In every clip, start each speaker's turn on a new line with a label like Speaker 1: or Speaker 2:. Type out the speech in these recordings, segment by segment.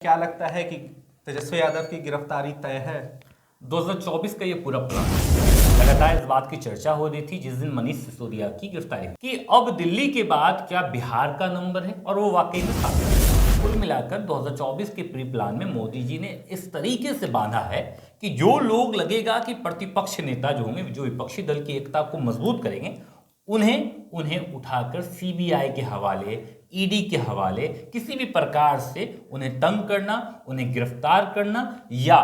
Speaker 1: क्या लगता है कि तेजस्वी यादव की गिरफ्तारी तय है?
Speaker 2: 2024 का ये पूरा प्लान लगातार इस बात की चर्चा हो रही थी जिस दिन मनीष सिसोदिया की गिरफ्तारी कि अब दिल्ली के बाद क्या बिहार का नंबर है, और वो वाकई में साबित है। कुल मिलाकर 2024 के प्री प्लान में मोदी जी ने इस तरीके से बांधा है कि जो लोग लगेगा कि प्रतिपक्ष नेता जो होंगे, जो विपक्षी दल की एकता को मजबूत करेंगे, उन्हें उठाकर सीबीआई के हवाले, ईडी के हवाले किसी भी प्रकार से उन्हें तंग करना, उन्हें गिरफ्तार करना या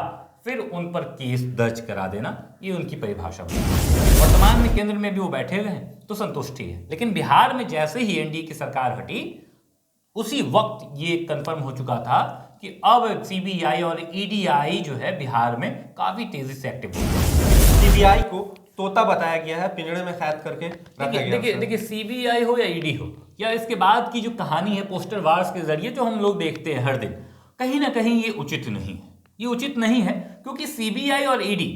Speaker 2: फिर उन पर केस दर्ज करा देना, ये उनकी परिभाषा बनी। वर्तमान में केंद्र में भी वो बैठे हुए हैं तो संतुष्टि है, लेकिन बिहार में जैसे ही एनडीए की सरकार हटी उसी वक्त ये कंफर्म हो चुका था कि अब सीबीआई और ईडीआई जो है बिहार में काफी तेजी से एक्टिव हो गए।
Speaker 1: सीबीआई को तोता बताया गया है, पिंजड़े में कैद करके रखा गया है।
Speaker 2: देखिए सीबीआई हो या ईडी हो या इसके बाद की जो कहानी है पोस्टर वार्स के जरिए जो हम लोग देखते हैं हर दिन, कहीं ना कहीं ये उचित नहीं है। ये उचित नहीं है क्योंकि सीबीआई और ईडी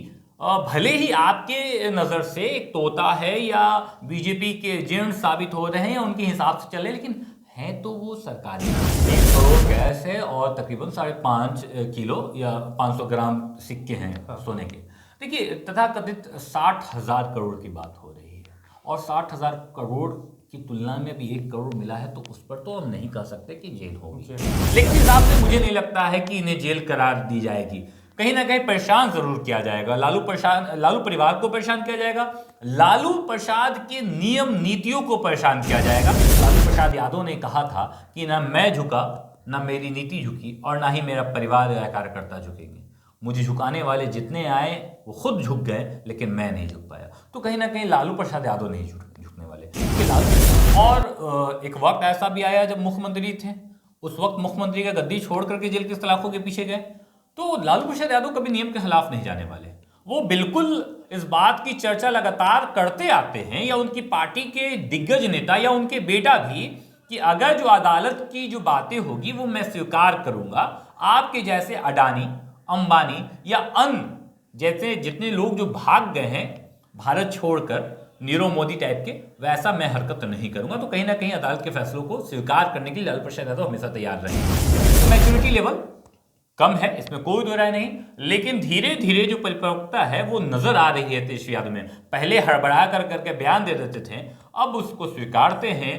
Speaker 2: भले ही आपके नजर से एक तोता है या बीजेपी के एजेंट साबित हो रहे हैं या उनके हिसाब से चले, लेकिन है तो वो सरकारी। 1 करोड़ कैश है और तकरीबन 5.5 किलो या 500 ग्राम सिक्के हैं सोने के। देखिए तथाकथित 60,000 करोड़ की बात हो रही है और 60,000 करोड़ की तुलना में भी 1 करोड़ मिला है तो उस पर तो हम नहीं कह सकते कि जेल होगी, लेकिन इस हिसाब से मुझे नहीं लगता है कि इन्हें जेल करार दी जाएगी। कहीं ना कहीं परेशान जरूर किया जाएगा, लालू परिवार को परेशान किया जाएगा, लालू प्रसाद के नियम नीतियों को परेशान किया जाएगा। लालू प्रसाद यादव ने कहा था कि ना मैं झुका, ना मेरी नीति झुकी और ना ही मेरा परिवार या कार्यकर्ता झुकेंगे। मुझे झुकाने वाले जितने आए वो खुद झुक गए, लेकिन मैं नहीं झुक पाया। तो कहीं ना कहीं लालू प्रसाद यादव नहीं झुकने वाले। और एक वक्त ऐसा भी आया जब मुख्यमंत्री थे, उस वक्त मुख्यमंत्री का गद्दी छोड़ करके जेल की सलाखों के पीछे गए, तो लालू प्रसाद यादव कभी नियम के खिलाफ नहीं जाने वाले। वो बिल्कुल इस बात की चर्चा लगातार करते आते हैं, या उनकी पार्टी के दिग्गज नेता या उनके बेटा भी, कि अगर जो अदालत की जो बातें होगी वो मैं स्वीकार करूंगा। आपके जैसे अडानी, अंबानी या अन्य जैसे जितने लोग जो भाग गए हैं भारत छोड़कर, नीरव मोदी टाइप के, वैसा मैं हरकत नहीं करूंगा। तो कहीं ना कहीं अदालत के फैसलों को स्वीकार करने के लिए लालू प्रसाद यादव हमेशा तैयार रहे। तो मैच्योरिटी लेवल कम है, इसमें कोई दो राय नहीं, लेकिन धीरे धीरे जो परिपक्वता है वो नजर आ रही है तेजस्वी यादव में। पहले हड़बड़ा करके बयान दे देते थे, अब उसको स्वीकारते हैं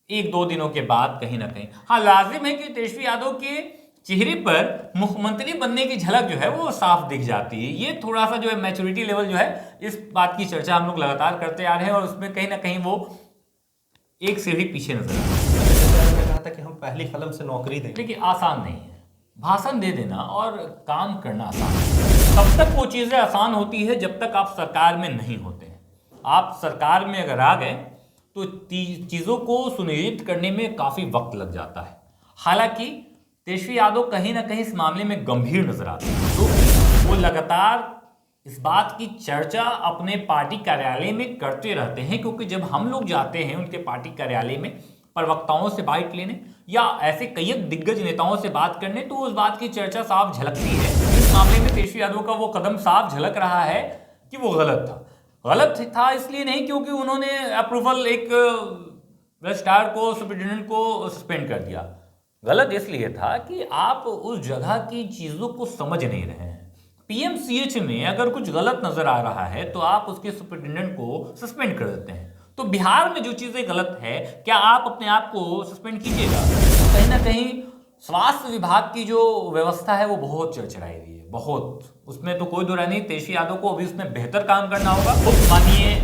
Speaker 2: 1-2 दिनों के बाद कहीं ना कहीं। हाँ, लाजिम है कि तेजस्वी यादव के चेहरे पर मुख्यमंत्री बनने की झलक जो है वो साफ दिख जाती है। ये थोड़ा सा जो है मैच्योरिटी लेवल जो है, इस बात की चर्चा हम लोग लगातार करते आ रहे हैं और उसमें कहीं ना कहीं वो एक सीढ़ी पीछे नजर आ रहा है।
Speaker 1: कहा था कि हम पहली कलम से नौकरी देंगे,
Speaker 2: लेकिन आसान नहीं है। भाषण दे देना और काम करना आसान है। तब तक वो चीजें आसान होती है जब तक आप सरकार में नहीं होते हैं। आप सरकार में अगर आ गए तो चीजों को सुनिश्चित करने में काफी वक्त लग जाता है। हालांकि तेजस्वी यादव कहीं ना कहीं इस मामले में गंभीर नजर आते हैं, तो वो लगातार इस बात की चर्चा अपने पार्टी कार्यालय में करते रहते हैं, क्योंकि जब हम लोग जाते हैं उनके पार्टी कार्यालय में प्रवक्ताओं से बाइट लेने या ऐसे कई दिग्गज नेताओं से बात करने, तो उस बात की चर्चा साफ झलकती है। इस मामले में तेजस्वी यादव का वो कदम साफ झलक रहा है कि वो गलत था। गलत था इसलिए नहीं क्योंकि उन्होंने अप्रूवल एक रजिस्ट्रार को, सुप्रिंटेंडेंट को सस्पेंड कर दिया। गलत इसलिए था कि आप उस जगह की चीजों को समझ नहीं रहे हैं। पीएमसीएच में अगर कुछ गलत नजर आ रहा है तो आप उसके सुप्रिंटेंडेंट को सस्पेंड कर देते हैं। तो बिहार में जो चीजें गलत है, क्या आप अपने आप को सस्पेंड कीजिएगा? तो कहीं ना कहीं स्वास्थ्य विभाग की जो व्यवस्था है वो बहुत चरचराई हुई है, बहुत। उसमें तो कोई दो राय नहीं, तेजस्वी यादव को अभी उसमें बेहतर काम करना होगा। खुद माननीय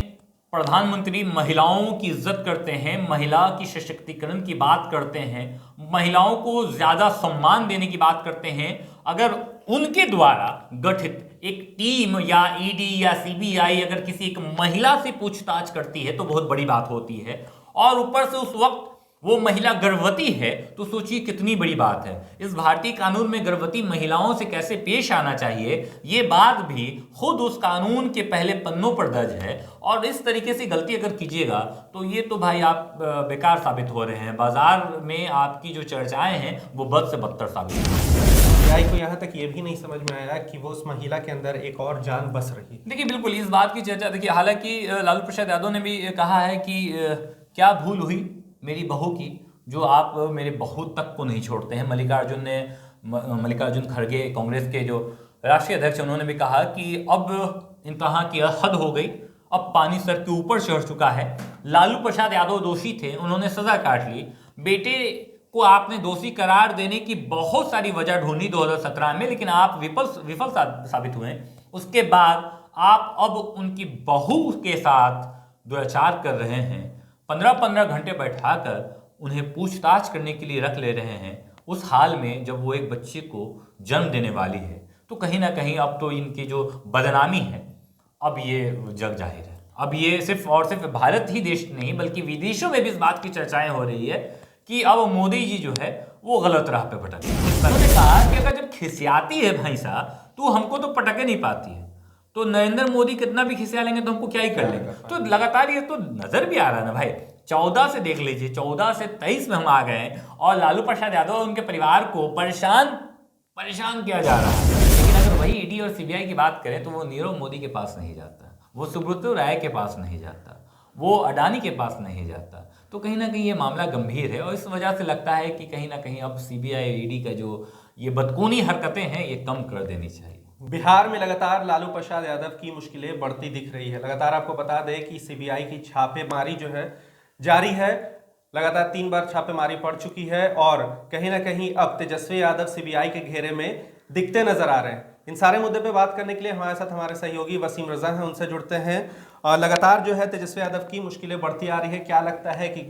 Speaker 2: प्रधानमंत्री महिलाओं की इज्जत करते हैं, महिला की सशक्तिकरण की बात करते हैं, महिलाओं को ज्यादा सम्मान देने की बात करते हैं। अगर उनके द्वारा गठित एक टीम या ईडी या सीबीआई अगर किसी एक महिला से पूछताछ करती है तो बहुत बड़ी बात होती है, और ऊपर से उस वक्त वो महिला गर्भवती है, तो सोचिए कितनी बड़ी बात है। इस भारतीय कानून में गर्भवती महिलाओं से कैसे पेश आना चाहिए, ये बात भी खुद उस कानून के पहले पन्नों पर दर्ज है। और इस तरीके से गलती अगर कीजिएगा तो ये तो भाई आप बेकार साबित हो रहे हैं। बाजार में आपकी जो चर्चाएं हैं वो बद से बदतर साबित हो रही हैं।
Speaker 1: सीबीआई को यहाँ तक ये भी नहीं समझ में आया कि वो उस महिला के अंदर एक और जान बस रही।
Speaker 2: देखिए बिल्कुल इस बात की चर्चा, देखिए हालांकि लालू प्रसाद यादव ने भी कहा है कि क्या भूल हुई मेरी बहू की जो आप मेरे बहू तक को नहीं छोड़ते हैं। मल्लिकार्जुन ने मल्लिकार्जुन खड़गे कांग्रेस के जो राष्ट्रीय अध्यक्ष हैं, उन्होंने भी कहा कि अब इंतहा की हद हो गई, अब पानी सर के ऊपर चढ़ चुका है। लालू प्रसाद यादव दोषी थे, उन्होंने सजा काट ली। बेटे को आपने दोषी करार देने की बहुत सारी वजह ढूंढी 2017 में, लेकिन आप विफल साबित हुए। उसके बाद आप अब उनकी बहू के साथ दुराचार कर रहे हैं, 15-15 घंटे बैठाकर उन्हें पूछताछ करने के लिए रख ले रहे हैं, उस हाल में जब वो एक बच्चे को जन्म देने वाली है। तो कहीं ना कहीं अब तो इनकी जो बदनामी है अब ये जग जाहिर है। अब ये सिर्फ और सिर्फ भारत ही देश नहीं बल्कि विदेशों में भी इस बात की चर्चाएं हो रही है कि अब मोदी जी जो है वो गलत राह पे भटक रहे हैं। उन्होंने कहा कि अगर जब खिसियाती है भैंसा तो हमको तो पटके नहीं पाती है, तो नरेंद्र मोदी कितना भी खिसिया लेंगे तो हमको क्या ही कर लेंगे। तो लगातार ये तो नजर भी आ रहा है ना भाई, 14 से देख लीजिए, 14 से 23 में हम आ गए और लालू प्रसाद यादव और उनके परिवार को परेशान किया जा रहा है। लेकिन अगर वही ईडी और सीबीआई की बात करें तो वो नीरव मोदी के पास नहीं जाता, वो सुब्रतो राय के पास नहीं जाता, वो अडानी के पास नहीं जाता। तो कहीं ना कहीं ये मामला गंभीर है और इस वजह से लगता है कि कहीं ना कहीं अब सीबीआई ईडी का जो ये बदकूनी हरकतें हैं ये कम कर देनी चाहिए।
Speaker 1: बिहार में लगातार लालू प्रसाद यादव की मुश्किलें बढ़ती दिख रही है। लगातार आपको बता दें कि सीबीआई की छापेमारी जो है जारी है, लगातार 3 बार छापेमारी पड़ चुकी है और कहीं ना कहीं अब तेजस्वी यादव सीबीआई के घेरे में दिखते नजर आ रहे हैं। इन सारे मुद्दे पे बात करने के लिए हमारे साथ हमारे सहयोगी वसीम रजा हैं, उनसे जुड़ते हैं। और लगातार जो है तेजस्वी यादव की मुश्किलें बढ़ती आ रही है, क्या लगता है कि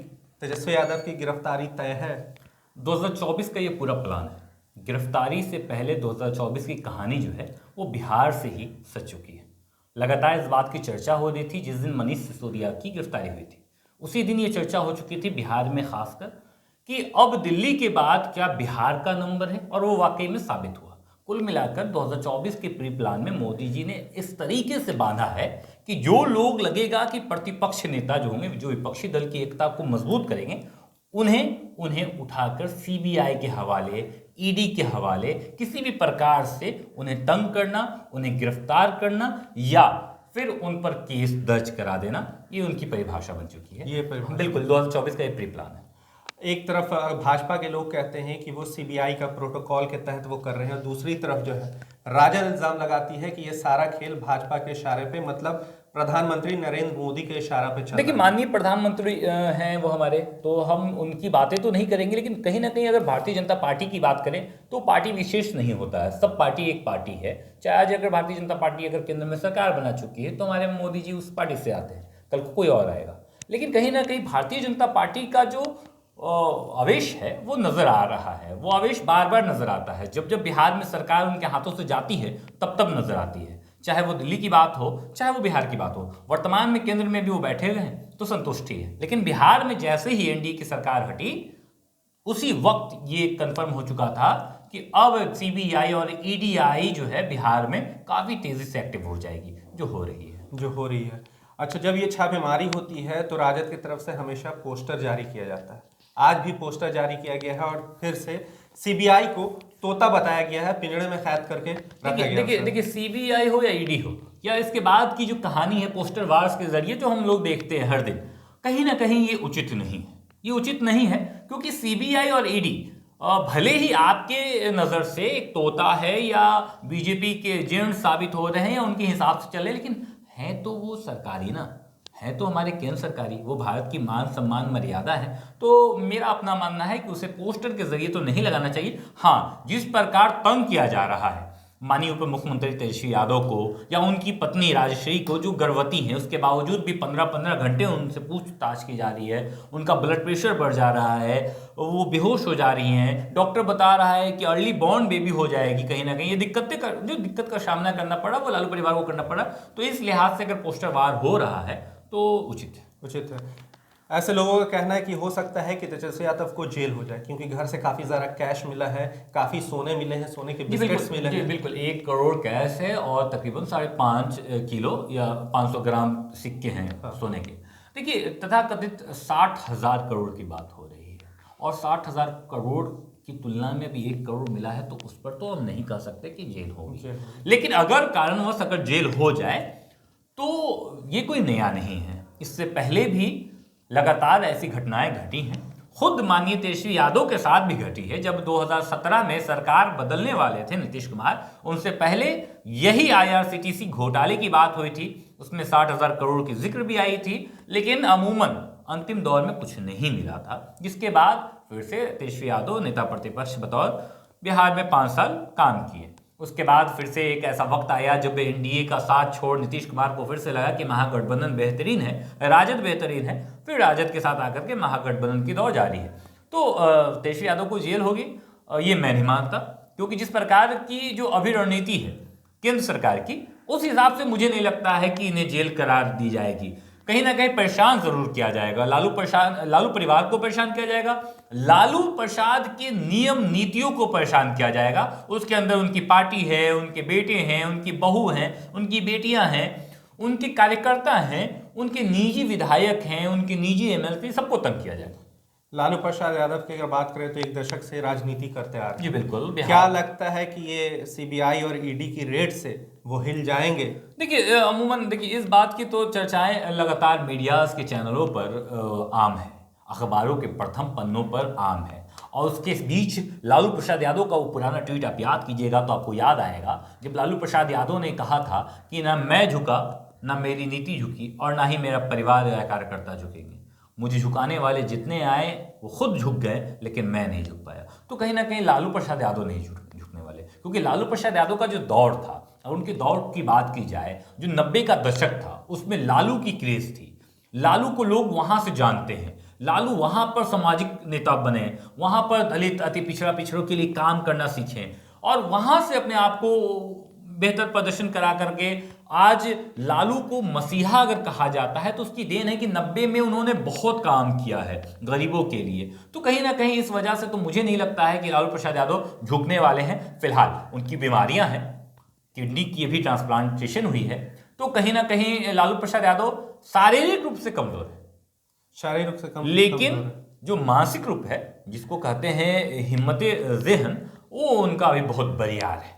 Speaker 1: तेजस्वी यादव की गिरफ्तारी तय है?
Speaker 2: 2024 का ये पूरा प्लान है। गिरफ्तारी से पहले 2024 की कहानी जो है वो बिहार से ही सज चुकी है। लगातार इस बात की चर्चा हो रही थी जिस दिन मनीष सिसोदिया की गिरफ्तारी हुई थी, उसी दिन ये चर्चा हो चुकी थी बिहार में खासकर कि अब दिल्ली के बाद क्या बिहार का नंबर है, और वो वाकई में साबित हुआ। कुल मिलाकर 2024 के प्री प्लान में मोदी जी ने इस तरीके से बांधा है कि जो लोग लगेगा कि प्रतिपक्ष नेता जो होंगे, जो विपक्षी दल की एकता को मजबूत करेंगे, उन्हें उठाकर सीबीआई के हवाले, ईडी के हवाले किसी भी प्रकार से उन्हें तंग करना, उन्हें गिरफ्तार करना या फिर उन पर केस दर्ज करा देना, ये उनकी परिभाषा बन चुकी है।
Speaker 1: ये परिभाषा
Speaker 2: बिल्कुल 2024 का ये प्री प्लान है।
Speaker 1: एक तरफ भाजपा के लोग कहते हैं कि वो सीबीआई का प्रोटोकॉल के तहत वो कर रहे हैं, दूसरी तरफ जो है राजद इल्जाम लगाती है कि ये सारा खेल भाजपा के इशारे पे, मतलब प्रधानमंत्री नरेंद्र मोदी के इशारा पे चल रहा है।
Speaker 2: देखिए, माननीय प्रधानमंत्री हैं वो हमारे, तो हम उनकी बातें तो नहीं करेंगे, लेकिन कहीं ना कहीं अगर भारतीय जनता पार्टी की बात करें तो पार्टी विशेष नहीं होता है, सब पार्टी एक पार्टी है। चाहे आज अगर भारतीय जनता पार्टी अगर केंद्र में सरकार बना चुकी है तो हमारे मोदी जी उस पार्टी से आते हैं, कल को कोई और आएगा। लेकिन कहीं ना कहीं भारतीय जनता पार्टी का जो आवेश है वो नजर आ रहा है, वो आवेश बार बार नजर आता है। जब जब बिहार में सरकार उनके हाथों से जाती है तब तब नजर आती है, चाहे वो दिल्ली की बात हो चाहे वो बिहार की बात हो। वर्तमान में केंद्र में भी वो बैठे हुए हैं तो संतुष्टि है, लेकिन बिहार में जैसे ही एनडीए की सरकार हटी उसी वक्त ये कंफर्म हो चुका था कि अब सीबीआई और ईडीआई जो है बिहार में काफी तेजी से एक्टिव हो जाएगी, जो हो रही है।
Speaker 1: अच्छा, जब ये छापेमारी होती है तो राजद की तरफ से हमेशा पोस्टर जारी किया जाता है, आज भी पोस्टर जारी किया गया है और फिर से सीबीआई को तोता बताया गया है, पिंजड़े में कैद करके रखा गया।
Speaker 2: देखिए सीबीआई हो या ईडी हो या इसके बाद की जो कहानी है पोस्टर वार्स के जरिए जो हम लोग देखते हैं हर दिन, कहीं ना कहीं ये उचित नहीं है, क्योंकि सीबीआई और ईडी भले ही आपके नजर से एक तोता है या बीजेपी के एजेंट साबित हो रहे हैं या उनके हिसाब से चले, लेकिन है तो वो सरकारी ना, है तो हमारे केंद्र सरकारी, वो भारत की मान सम्मान मर्यादा है। तो मेरा अपना मानना है कि उसे पोस्टर के जरिए तो नहीं लगाना चाहिए। हाँ, जिस प्रकार तंग किया जा रहा है माननीय उप मुख्यमंत्री तेजस्वी यादव को या उनकी पत्नी राजश्री को, जो गर्भवती हैं, उसके बावजूद भी 15-15 घंटे उनसे पूछताछ की जा रही है, उनका ब्लड प्रेशर बढ़ जा रहा है, वो बेहोश हो जा रही हैं, डॉक्टर बता रहा है कि अर्ली बॉर्न बेबी हो जाएगी। कहीं ना कहीं ये दिक्कत का सामना करना पड़ा वो लालू परिवार को करना पड़ा। तो इस लिहाज से अगर पोस्टर वार हो रहा है तो उचित है।
Speaker 1: ऐसे लोगों का कहना है कि हो सकता है कि तेजस्वी यादव को जेल हो जाए, क्योंकि घर से काफी ज्यादा कैश मिला है, काफी सोने मिले हैं, सोने के बिस्किट्स मिले हैं।
Speaker 2: बिल्कुल 1 करोड़ कैश है और तकरीबन 5.5 किलो या 500 ग्राम सिक्के हैं सोने के। देखिए, तथाकथित 60,000 करोड़ की बात हो रही है और 60,000 करोड़ की तुलना में भी 1 करोड़ मिला है, तो उस पर तो हम नहीं कह सकते कि जेल होगी। लेकिन अगर कारणवश अगर जेल हो जाए तो ये कोई नया नहीं है, इससे पहले भी लगातार ऐसी घटनाएं घटी हैं। खुद माननीय तेजस्वी यादव के साथ भी घटी है। जब 2017 में सरकार बदलने वाले थे नीतीश कुमार, उनसे पहले यही IRCTC घोटाले की बात हुई थी, उसमें 60,000 करोड़ की जिक्र भी आई थी, लेकिन अमूमन अंतिम दौर में कुछ नहीं मिला था, जिसके बाद फिर से तेजस्वी यादव नेता प्रतिपक्ष बतौर बिहार में 5 साल काम किए। उसके बाद फिर से एक ऐसा वक्त आया जब NDA का साथ छोड़ नीतीश कुमार को फिर से लगा कि महागठबंधन बेहतरीन है, राजद बेहतरीन है, फिर राजद के साथ आकर के महागठबंधन की दौर जारी है। तो तेजस्वी यादव को जेल होगी, ये मैं नहीं मानता, क्योंकि जिस प्रकार की जो अभी रणनीति है केंद्र सरकार की, उस हिसाब से मुझे नहीं लगता है कि इन्हें जेल करार दी जाएगी। कहीं ना कहीं परेशान जरूर किया जाएगा, लालू परिवार को परेशान किया जाएगा, लालू प्रसाद के नियम नीतियों को परेशान किया जाएगा। उसके अंदर उनकी पार्टी है, उनके बेटे हैं, उनकी बहू हैं, उनकी बेटियां हैं, उनके कार्यकर्ता हैं, उनके निजी विधायक हैं, उनके निजी MLC, सबको तंग किया जाएगा।
Speaker 1: लालू प्रसाद यादव की अगर बात करें तो एक दशक से राजनीति करते आ रहे हैं।
Speaker 2: जी बिल्कुल।
Speaker 1: क्या लगता है कि ये CBI और ED की रेड से वो हिल जाएंगे?
Speaker 2: देखिए अमूमन देखिए इस बात की तो चर्चाएं लगातार मीडियाज के चैनलों पर आम है, अखबारों के प्रथम पन्नों पर आम है, और उसके बीच लालू प्रसाद यादव का वो पुराना ट्वीट आप याद कीजिएगा तो आपको याद आएगा, जब लालू प्रसाद यादव ने कहा था कि ना मैं झुका, ना मेरी नीति झुकी, और ना ही मेरा परिवार या कार्यकर्ता झुकेंगे। मुझे झुकाने वाले जितने आए वो खुद झुक गए, लेकिन मैं नहीं झुक पाया। तो कहीं ना कहीं लालू प्रसाद यादव नहीं झुकने वाले, क्योंकि लालू प्रसाद यादव का जो दौर था, और उनके दौर की बात की जाए, जो 90 का दशक था, उसमें लालू की क्रेज थी। लालू को लोग वहां से जानते हैं, लालू वहां पर सामाजिक नेता बने, वहां पर दलित अति पिछड़ों के लिए काम करना सीखे, और वहां से अपने आप को बेहतर प्रदर्शन करा करके आज लालू को मसीहा अगर कहा जाता है तो उसकी देन है कि 90 में उन्होंने बहुत काम किया है गरीबों के लिए। तो कहीं ना कहीं इस वजह से तो मुझे नहीं लगता है कि लालू प्रसाद यादव झुकने वाले हैं। फिलहाल उनकी बीमारियां हैं, किडनी की भी ट्रांसप्लांटेशन हुई है, तो कहीं ना कहीं लालू प्रसाद यादव शारीरिक रूप से कमजोर है,
Speaker 1: शारीरिक रूप से कम,
Speaker 2: लेकिन जो मानसिक रूप है, जिसको कहते हैं हिम्मत ज़हन, वो उनका अभी बहुत बरियार है।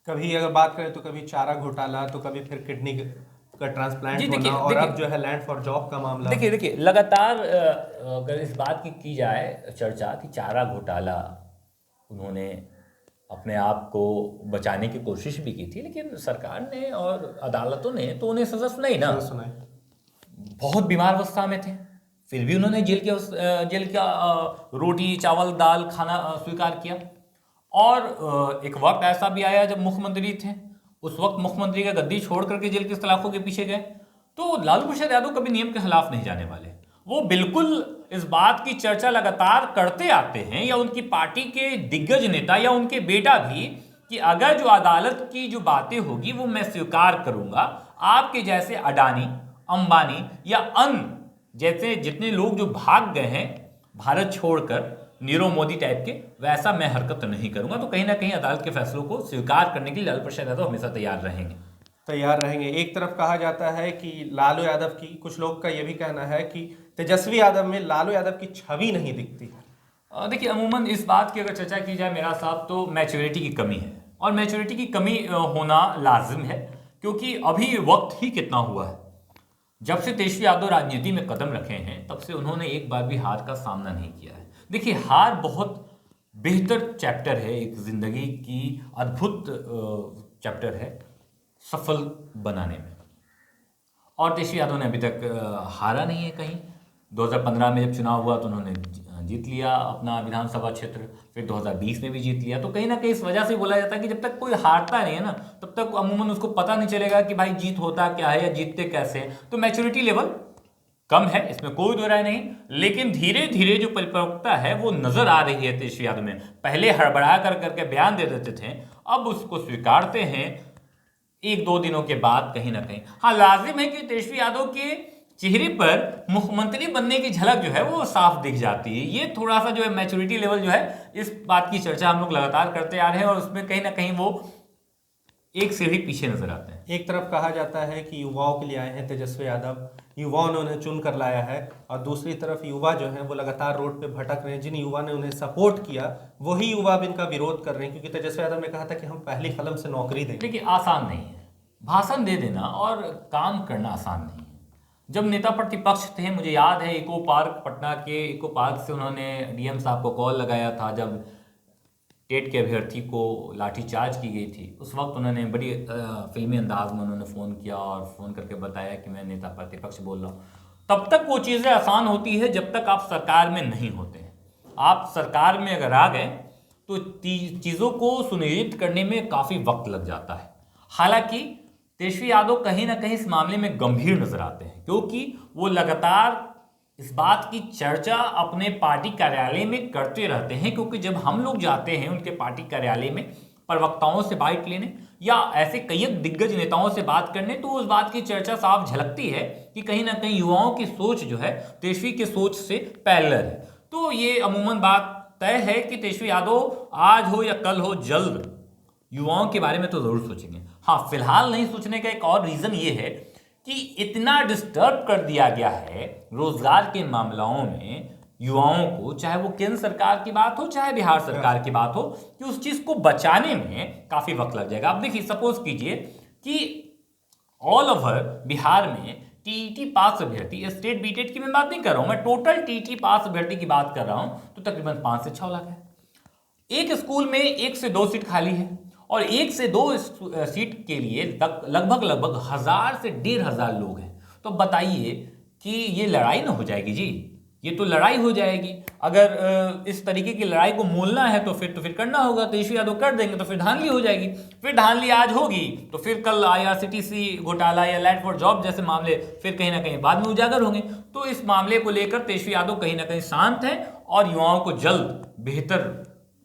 Speaker 1: कभी अगर बात करें तो कभी चारा घोटाला, तो कभी फिर किडनी का ट्रांसप्लांट होना, और अब जो है लैंड फॉर जॉब का मामला।
Speaker 2: देखिए लगातार अगर इस बात की जाए चर्चा कि चारा घोटाला उन्होंने अपने आप को बचाने की कोशिश भी की थी, लेकिन सरकार ने और अदालतों ने तो उन्हें सजा सुनाई ना। बहुत बीमार अवस्था में थे, फिर भी उन्होंने जेल का रोटी चावल दाल खाना स्वीकार किया। और एक वक्त ऐसा भी आया जब मुख्यमंत्री थे, उस वक्त मुख्यमंत्री का गद्दी छोड़ करके जेल के सलाखों के पीछे गए। तो लालू प्रसाद यादव कभी नियम के खिलाफ नहीं जाने वाले, वो बिल्कुल इस बात की चर्चा लगातार करते आते हैं, या उनकी पार्टी के दिग्गज नेता या उनके बेटा भी, कि अगर जो अदालत की जो बातें होगी वो मैं स्वीकार करूंगा। आपके जैसे अडानी, अंबानी या अन्य जैसे जितने लोग जो भाग गए हैं भारत छोड़कर, नीरव मोदी टाइप के, वैसा मैं हरकत नहीं करूंगा। तो कहीं ना कहीं अदालत के फैसलों को स्वीकार करने के लिए लालू प्रसाद यादव हमेशा तैयार रहेंगे। एक तरफ कहा जाता है कि लालू यादव की, कुछ लोग का यह भी कहना है कि तेजस्वी यादव में लालू यादव की छवि नहीं दिखती है। देखिए अमूमन इस बात की अगर चर्चा की जाए मेरा साहब, तो मैच्योरिटी की कमी है, और मैच्योरिटी की कमी होना लाजिम है, क्योंकि अभी वक्त ही कितना हुआ है। जब से तेजस्वी यादव राजनीति में कदम रखे हैं, तब से उन्होंने एक बार भी हार का सामना नहीं किया है। देखिए हार बहुत बेहतर चैप्टर है, एक जिंदगी की अद्भुत चैप्टर है सफल बनाने में, और तेजस्वी यादव ने अभी तक हारा नहीं है कहीं। 2015 में जब चुनाव हुआ तो उन्होंने जीत लिया अपना विधानसभा क्षेत्र, फिर 2020 में भी जीत लिया। तो कहीं ना कहीं इस वजह से बोला जाता है कि जब तक कोई हारता नहीं है ना, तब तक अमूमन उसको पता नहीं चलेगा कि भाई जीत होता क्या है या जीतते कैसे हैं। तो मैच्योरिटी लेवल कम है, इसमें कोई दो राय नहीं, लेकिन धीरे धीरे जो परिपक्वता है वो नजर आ रही है तेजस्वी यादव में। पहले हड़बड़ा करके बयान दे देते थे, अब उसको स्वीकारते हैं 1-2 दिनों के बाद कहीं ना कहीं। हाँ, लाजिम है कि तेजस्वी यादव के चेहरे पर मुख्यमंत्री बनने की झलक जो है वो साफ दिख जाती है। ये थोड़ा सा जो है मैच्योरिटी लेवल जो है, इस बात की चर्चा हम लोग लगातार करते आ रहे हैं, और उसमें कहीं ना कहीं वो एक सीढ़ी पीछे नजर आते हैं।
Speaker 1: एक तरफ कहा जाता है कि युवाओं के लिए आए हैं तेजस्वी यादव, युवाओं ने उन्हें चुन कर लाया है, और दूसरी तरफ युवा जो हैं वो लगातार रोड पे भटक रहे हैं। जिन युवा ने उन्हें सपोर्ट किया वही युवा अब इनका विरोध कर रहे हैं, क्योंकि तेजस्वी यादव ने कहा था कि हम पहली कलम से नौकरी देंगे।
Speaker 2: देखिए आसान नहीं है, भाषण दे देना और काम करना आसान नहीं है। जब नेता प्रतिपक्ष थे, मुझे याद है इको पार्क, पटना के इको पार्क से उन्होंने डीएम साहब को कॉल लगाया था जब टेट के अभ्यर्थी को लाठीचार्ज की गई थी। उस वक्त उन्होंने बड़ी फिल्मी अंदाज में उन्होंने फ़ोन किया और फ़ोन करके बताया कि मैं नेता प्रतिपक्ष बोल रहा हूँ। तब तक वो चीज़ें आसान होती है जब तक आप सरकार में नहीं होते हैं। आप सरकार में अगर आ गए तो चीज़ों को सुनिश्चित करने में काफ़ी वक्त लग जाता है। हालांकि तेजस्वी यादव कहीं ना कहीं इस मामले में गंभीर नजर आते हैं, क्योंकि वो लगातार इस बात की चर्चा अपने पार्टी कार्यालय में करते रहते हैं। क्योंकि जब हम लोग जाते हैं उनके पार्टी कार्यालय में प्रवक्ताओं से बाइट लेने या ऐसे कई दिग्गज नेताओं से बात करने, तो उस बात की चर्चा साफ झलकती है कि कहीं ना कहीं युवाओं की सोच जो है तेजस्वी की सोच से पैरेलल है। तो ये अमूमन बात तय है कि तेजस्वी यादव आज हो या कल हो जल्द युवाओं के बारे में तो जरूर सोचेंगे। हाँ, फिलहाल नहीं सोचने का एक और रीजन ये है कि इतना डिस्टर्ब कर दिया गया है रोजगार के मामलों में युवाओं को, चाहे वो केंद्र सरकार की बात हो चाहे बिहार सरकार की बात हो, कि उस चीज को बचाने में काफी वक्त लग जाएगा। अब देखिए, सपोज कीजिए कि ऑल ओवर बिहार में टीईटी पास अभ्यर्थी, स्टेट बीटेट की मैं बात नहीं कर रहा हूं, मैं टोटल टीईटी पास अभ्यर्थी की बात कर रहा हूं, तो तकरीबन 5 से 6 लाख है। एक स्कूल में 1 से 2 सीट खाली है और 1 से 2 सीट के लिए लगभग 1000 से 1500 लोग हैं। तो बताइए कि ये लड़ाई ना हो जाएगी जी, ये तो लड़ाई हो जाएगी। अगर इस तरीके की लड़ाई को मोलना है तो फिर करना होगा। तेजस्वी यादव कर देंगे तो फिर धांधली हो जाएगी, फिर धांधली आज होगी तो फिर कल IRCTC घोटाला या लैंड फॉर जॉब जैसे मामले फिर कहीं ना कहीं बाद में उजागर होंगे। तो इस मामले को लेकर तेजस्वी यादव कहीं ना कहीं शांत है और युवाओं को जल्द बेहतर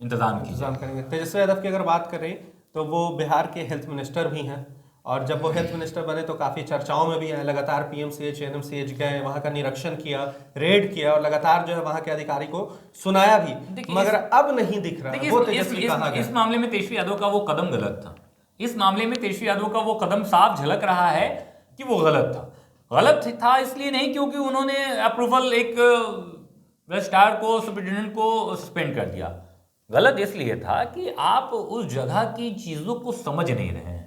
Speaker 2: इंतजाम
Speaker 1: करेंगे। तेजस्वी यादव की अगर बात करें तो वो बिहार के हेल्थ मिनिस्टर भी हैं, और जब वो हेल्थ मिनिस्टर बने तो काफ़ी चर्चाओं में भी आए। लगातार PMCH NMCH गए, वहाँ का निरीक्षण किया, रेड किया और लगातार जो है वहाँ के अधिकारी को सुनाया भी, मगर अब नहीं दिख रहा है वो तेजस्वी कहाँ गए।
Speaker 2: इस मामले में तेजस्वी यादव का वो कदम गलत था। इस मामले में तेजस्वी यादव का वो कदम साफ झलक रहा है कि वो गलत था। गलत था इसलिए नहीं क्योंकि उन्होंने अप्रूवल एक रजिस्ट्रार को, सुप्रिंटेंडेंट को सस्पेंड कर दिया। गलत इसलिए था कि आप उस जगह की चीजों को समझ नहीं रहे हैं।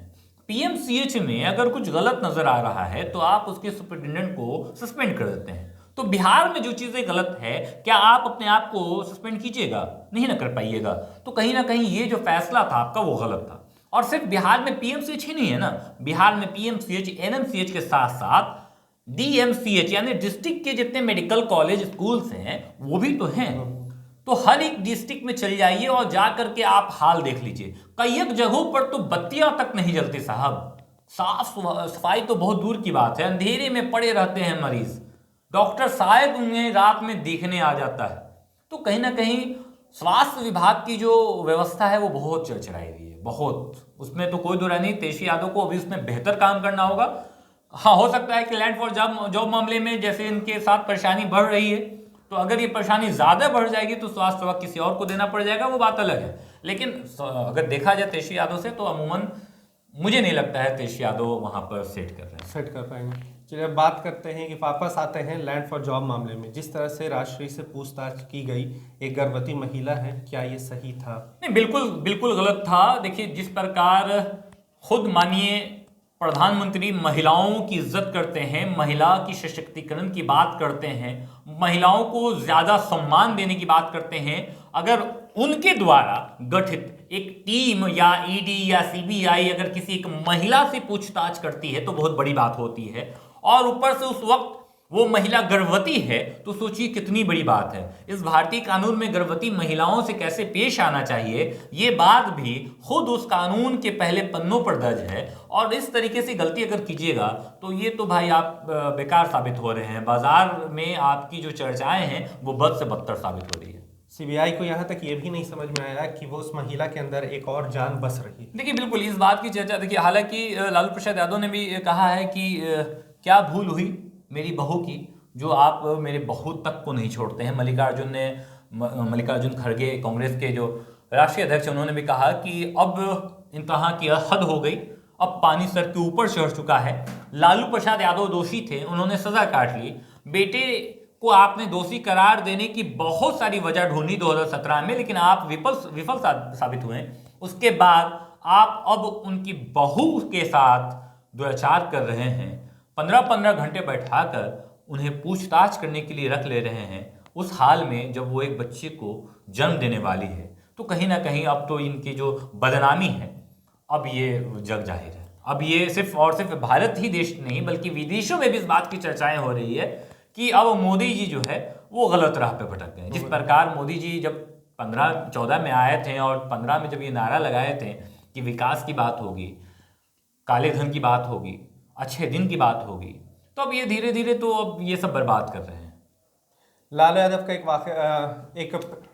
Speaker 2: PMCH में अगर कुछ गलत नजर आ रहा है तो आप उसके सुप्रिंटेंडेंट को सस्पेंड कर देते हैं। तो बिहार में जो चीजें गलत है, क्या आप अपने आप को सस्पेंड कीजिएगा? नहीं ना कर पाइएगा। तो कहीं ना कहीं ये जो फैसला था आपका वो गलत था। और सिर्फ बिहार में PMCH ही नहीं है ना, बिहार में PMCH NMCH के साथ साथ DMCH यानी डिस्ट्रिक्ट के जितने मेडिकल कॉलेज स्कूल्स हैं वो भी तो हैं। तो हर एक डिस्ट्रिक्ट में चल जाइए और जा करके आप हाल देख लीजिए। कई एक जगहों पर तो बत्तियां तक नहीं जलती साहब। साफ सफाई तो बहुत दूर की बात है, अंधेरे में पड़े रहते हैं मरीज, डॉक्टर शायद उन्हें रात में देखने आ जाता है। तो कहीं ना कहीं स्वास्थ्य विभाग की जो व्यवस्था है वो बहुत चरचराई हुई है, बहुत। उसमें तो कोई दो राय नहीं। तेजस्वी यादव को अभी उसमें बेहतर काम करना होगा। हाँ, हो सकता है कि लैंड फॉर जॉब मामले में जैसे इनके साथ परेशानी बढ़ रही है, तो अगर ये परेशानी ज्यादा बढ़ जाएगी तो स्वास्थ्य सेवा किसी और को देना पड़ जाएगा, वो बात अलग है। लेकिन अगर देखा जाए तेजस्वी यादव से तो अमूमन मुझे नहीं लगता है तेजस्वी यादव वहां पर सेट कर पाएंगे।
Speaker 1: चलिए अब बात करते हैं कि वापस आते हैं लैंड फॉर जॉब मामले में। जिस तरह से राजश्री से पूछताछ की गई, एक गर्भवती महिला है, क्या ये सही था?
Speaker 2: नहीं, बिल्कुल गलत था। देखिए, जिस प्रकार खुद माननीय प्रधानमंत्री महिलाओं की इज्जत करते हैं, महिला की सशक्तिकरण की बात करते हैं, महिलाओं को ज्यादा सम्मान देने की बात करते हैं, अगर उनके द्वारा गठित एक टीम या ED या CBI अगर किसी एक महिला से पूछताछ करती है तो बहुत बड़ी बात होती है। और ऊपर से उस वक्त वो महिला गर्भवती है, तो सोचिए कितनी बड़ी बात है। इस भारतीय कानून में गर्भवती महिलाओं से कैसे पेश आना चाहिए, ये बात भी खुद उस कानून के पहले पन्नों पर दर्ज है। और इस तरीके से गलती अगर कीजिएगा तो ये तो भाई आप बेकार साबित हो रहे हैं। बाजार में आपकी जो चर्चाएं हैं वो बद से बदतर साबित हो रही है।
Speaker 1: CBI को यहाँ तक ये भी नहीं समझ में आया कि वो उस महिला के अंदर एक और जान बस रही।
Speaker 2: देखिए, बिल्कुल इस बात की चर्चा, देखिए हालांकि लालू प्रसाद यादव ने भी कहा है कि क्या भूल हुई मेरी बहू की जो आप मेरे बहू तक को नहीं छोड़ते हैं। मल्लिकार्जुन खड़गे कांग्रेस के जो राष्ट्रीय अध्यक्ष, उन्होंने भी कहा कि अब इंतहा की हद हो गई, अब पानी सर के ऊपर चढ़ चुका है। लालू प्रसाद यादव दोषी थे, उन्होंने सजा काट ली। बेटे को आपने दोषी करार देने की बहुत सारी वजह ढूंढी 2017 में, लेकिन आप विफल साबित हुए। उसके बाद आप अब उनकी बहू के साथ दुराचार कर रहे हैं। 15-15 घंटे बैठाकर उन्हें पूछताछ करने के लिए रख ले रहे हैं, उस हाल में जब वो एक बच्चे को जन्म देने वाली है, तो कहीं ना कहीं अब तो इनकी जो बदनामी है अब ये जग जाहिर है। अब ये सिर्फ और सिर्फ भारत ही देश नहीं बल्कि विदेशों में भी इस बात की चर्चाएं हो रही है कि अब मोदी जी जो है वो गलत राह पे भटक गए। जिस प्रकार मोदी जी जब 15-14 में आए थे और 15 में जब ये नारा लगाए थे कि विकास की बात होगी, काले धन की बात होगी, अच्छे दिन की बात होगी, तो अब ये धीरे धीरे तो अब ये सब बर्बाद कर रहे हैं।
Speaker 1: लालू यादव का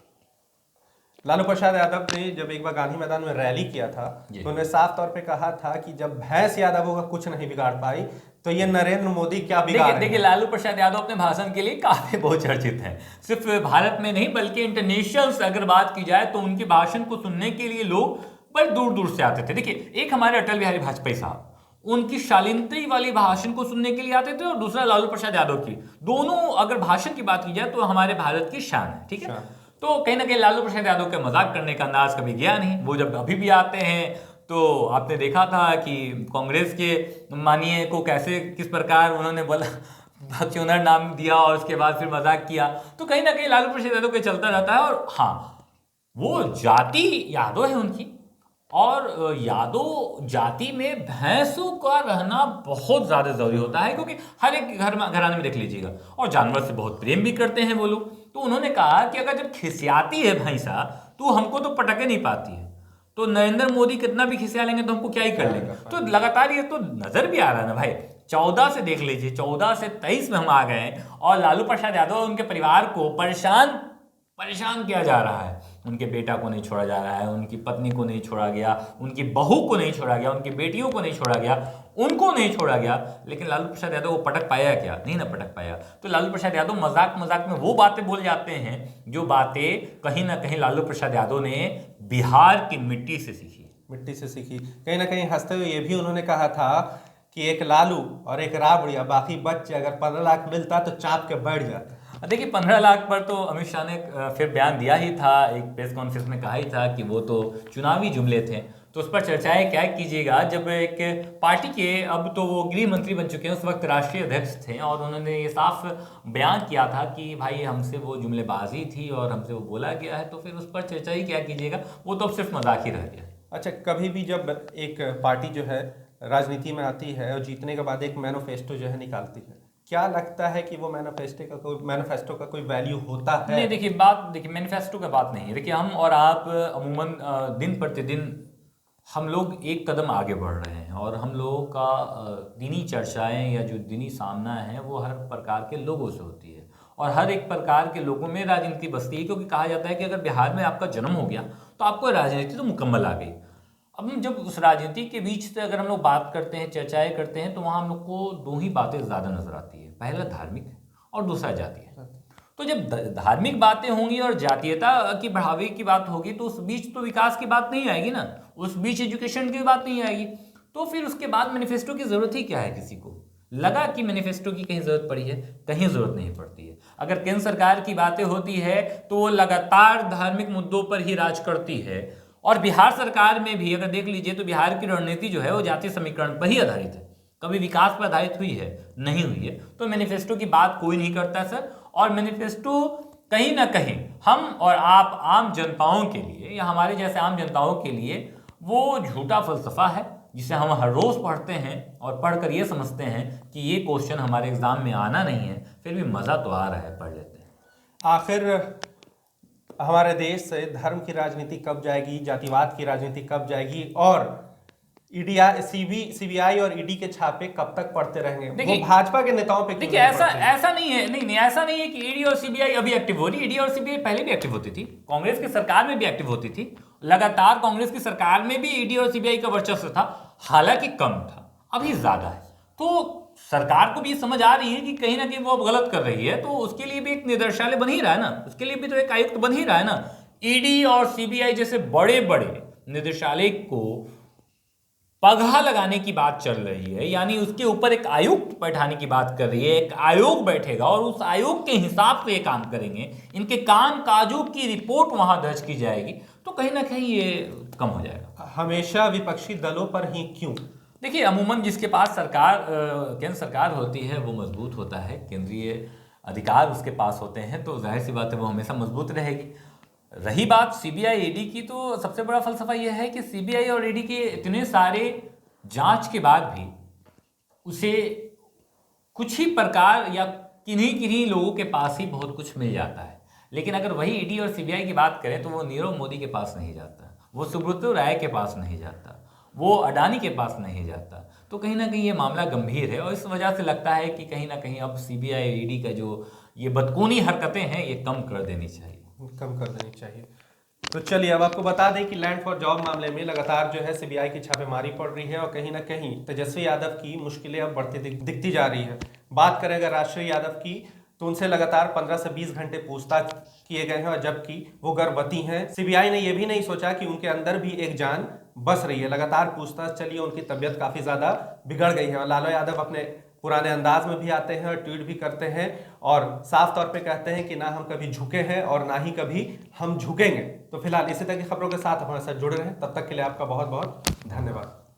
Speaker 1: लालू प्रसाद यादव ने जब एक बार गांधी मैदान में रैली किया था तो उन्होंने साफ तौर पे कहा था कि जब भैंस यादवों का कुछ नहीं बिगाड़ पाई तो ये नरेंद्र मोदी क्या बिगाड़ रहे हैं।
Speaker 2: देखिए लालू प्रसाद यादव अपने भाषण के लिए काफी बहुचर्चित हैं, सिर्फ भारत में नहीं बल्कि इंटरनेशनल अगर बात की जाए तो उनके भाषण को सुनने के लिए लोग बड़े दूर दूर से आते थे। देखिए एक हमारे अटल बिहारी वाजपेयी साहब उनकी शालीनता वाली भाषण को सुनने के लिए आते थे और दूसरा लालू प्रसाद यादव की, दोनों अगर भाषण की बात की जाए तो हमारे भारत की शान है, ठीक है। तो कहीं ना कहीं लालू प्रसाद यादव का मजाक करने का अंदाज कभी गया नहीं। वो जब अभी भी आते हैं तो आपने देखा था कि कांग्रेस के माननीय को कैसे किस प्रकार उन्होंने बोला चुनर नाम दिया और उसके बाद फिर मजाक किया। तो कहीं ना कहीं लालू प्रसाद यादव के चलता रहता है। और हाँ, वो जाति यादव है उनकी, और यादव जाति में भैंसों का रहना बहुत ज्यादा जरूरी होता है क्योंकि हर एक घराने में देख लीजिएगा, और जानवर से बहुत प्रेम भी करते हैं वो लोग। तो उन्होंने कहा कि अगर जब खिसियाती है भैंसा तो हमको तो पटके नहीं पाती है, तो नरेंद्र मोदी कितना भी खिसिया लेंगे तो हमको क्या ही कर लेंगे। तो लगातार ये तो नजर भी आ रहा है ना भाई, 14 से देख लीजिए, 14 से 23 में हम आ गए हैं और लालू प्रसाद यादव और उनके परिवार को परेशान किया जा रहा है। उनके बेटा को नहीं छोड़ा जा रहा है, उनकी पत्नी को नहीं छोड़ा गया, उनकी बहू को नहीं छोड़ा गया, उनकी बेटियों को नहीं छोड़ा गया, उनको नहीं छोड़ा गया। लेकिन लालू प्रसाद यादव वो पटक पाया क्या? नहीं ना पटक पाया। तो लालू प्रसाद यादव मजाक मजाक में वो बातें बोल जाते हैं जो बातें कहीं ना कहीं लालू प्रसाद यादव ने बिहार की मिट्टी से सीखी।
Speaker 1: कहीं ना कहीं हंसते हुए ये भी उन्होंने कहा था कि एक लालू और एक राबड़ी, बाकी बच्चे अगर 15 लाख मिलता तो चाप के बैठ जाता।
Speaker 2: देखिए 15 लाख पर तो अमित शाह ने फिर बयान दिया ही था, एक प्रेस कॉन्फ्रेंस में कहा ही था कि वो तो चुनावी जुमले थे। तो उस पर चर्चाएं क्या कीजिएगा, जब एक पार्टी के अब तो वो गृह मंत्री बन चुके हैं, उस वक्त राष्ट्रीय अध्यक्ष थे, और उन्होंने ये साफ बयान किया था कि भाई हमसे वो जुमलेबाजी थी और हमसे वो बोला गया है, तो फिर उस पर चर्चा ही क्या कीजिएगा, वो तो अब सिर्फ मजाक ही रह गया।
Speaker 1: अच्छा, कभी भी जब एक पार्टी जो है राजनीति में आती है और जीतने के बाद एक मैनिफेस्टो जो है निकालती है, क्या लगता है कि वो मैनिफेस्टो का कोई वैल्यू होता है?
Speaker 2: नहीं, देखिए मैनिफेस्टो का बात नहीं है। देखिए हम और आप अमूमन दिन प्रतिदिन हम लोग एक कदम आगे बढ़ रहे हैं और हम लोगों का दीनी चर्चाएं या जो दीनी सामना है वो हर प्रकार के लोगों से होती है और हर एक प्रकार के लोगों में राजनीति बसती है, क्योंकि कहा जाता है कि अगर बिहार में आपका जन्म हो गया तो आपको राजनीति तो मुकम्मल आ गई। अब हम जब उस राजनीति के बीच से अगर हम लोग बात करते हैं, चर्चाएं करते हैं, तो वहाँ हम लोग को दो ही बातें ज़्यादा नजर आती है, पहला धार्मिक और दूसरा जातीय। तो जब धार्मिक बातें होंगी और जातीयता की बढ़ावे की बात होगी तो उस बीच तो विकास की बात नहीं आएगी ना, उस बीच एजुकेशन की बात नहीं आएगी। तो फिर उसके बाद मैनिफेस्टो की जरूरत ही क्या है? किसी को लगा कि मैनिफेस्टो की कहीं जरूरत पड़ी है? कहीं जरूरत नहीं पड़ती है। अगर केंद्र सरकार की बातें होती है तो वो लगातार धार्मिक मुद्दों पर ही राज करती है, और बिहार सरकार में भी अगर देख लीजिए तो बिहार की रणनीति जो है वो जातीय समीकरण पर ही आधारित है, कभी विकास पर आधारित हुई है नहीं हुई है। तो मैनिफेस्टो की बात कोई नहीं करता है सर। और मैनिफेस्टो कहीं ना कहीं हम और आप आम जनताओं के लिए या हमारे जैसे आम जनताओं के लिए वो झूठा फलसफा है जिसे हम हर रोज पढ़ते हैं और पढ़कर ये समझते हैं कि ये क्वेश्चन हमारे एग्जाम में आना नहीं है, फिर भी मजा तो आ रहा है, पढ़ लेते हैं।
Speaker 1: आखिर हमारे देश से धर्म की राजनीति कब जाएगी, जातिवाद की राजनीति कब जाएगी, और सीबीआई और ईडी के छापे कब तक पड़ते रहेंगे? वो भाजपा के नेताओं पे
Speaker 2: देखिए ऐसा नहीं है, नहीं ऐसा नहीं है कि ईडी और सीबीआई अभी एक्टिव हो रही है। ईडी और सीबीआई पहले भी एक्टिव होती थी, कांग्रेस की सरकार में भी एक्टिव होती थी, लगातार कांग्रेस की सरकार में भी ईडी और सीबीआई का वर्चस्व था, हालांकि कम था, अभी ज्यादा है। तो सरकार को भी समझ आ रही है कि कहीं ना कहीं वो अब गलत कर रही है, तो उसके लिए भी एक निदेशालय बन ही रहा है ना, उसके लिए भी तो एक आयुक्त बन ही रहा है ना। ईडी और सीबीआई जैसे बड़े बड़े निदेशालय को पगहा लगाने की बात चल रही है, यानी उसके ऊपर एक आयुक्त बैठाने की बात कर रही है। एक आयोग बैठेगा और उस आयोग के हिसाब से ये काम करेंगे, इनके काम काजों की रिपोर्ट वहां दर्ज की जाएगी, तो कहीं ना कहीं ये कम हो जाएगा।
Speaker 1: हमेशा विपक्षी दलों पर ही क्यों?
Speaker 2: देखिए, अमूमन जिसके पास सरकार केंद्र सरकार होती है वो मजबूत होता है, केंद्रीय अधिकार उसके पास होते हैं, तो जाहिर सी बात है वो हमेशा मजबूत रहेगी। रही बात सीबीआई ईडी की, तो सबसे बड़ा फलसफा यह है कि सीबीआई और ईडी के इतने सारे जांच के बाद भी उसे कुछ ही प्रकार या किन्हीं किन्हीं लोगों के पास ही बहुत कुछ मिल जाता है। लेकिन अगर वही ईडी और सीबीआई की बात करें तो वो नीरव मोदी के पास नहीं जाता, वो सुब्रतो राय के पास नहीं जाता, वो अडानी के पास नहीं जाता। तो कहीं ना कहीं ये मामला गंभीर है और इस वजह से लगता है कि कहीं ना कहीं अब सीबीआई ईडी का जो ये बदकूनी हरकतें हैं ये कम कर देनी चाहिए।
Speaker 1: कम कर देनी चाहिए। तो चलिए अब आपको बता दें कि लैंड फॉर जॉब मामले में लगातार जो है सीबीआई की छापेमारी पड़ रही है और कहीं ना कहीं तेजस्वी यादव की मुश्किलें अब बढ़ती दिखती जा रही है। बात करें अगर राष्ट्रीय यादव की, तो उनसे लगातार 15 से 20 घंटे पूछताछ किए गए हैं और जबकि वो गर्भवती हैं। सीबीआई ने यह भी नहीं सोचा कि उनके अंदर भी एक जान बस रही है। लगातार पूछताछ चली, उनकी तबीयत काफी ज्यादा बिगड़ गई है और लालू यादव अपने पुराने अंदाज में भी आते हैं और ट्वीट भी करते हैं और साफ तौर पे कहते हैं कि ना हम कभी झुके हैं और ना ही कभी हम झुकेंगे। तो फिलहाल इसी तरह की खबरों के साथ हमारे साथ जुड़े रहें। तब तक के लिए आपका बहुत बहुत धन्यवाद।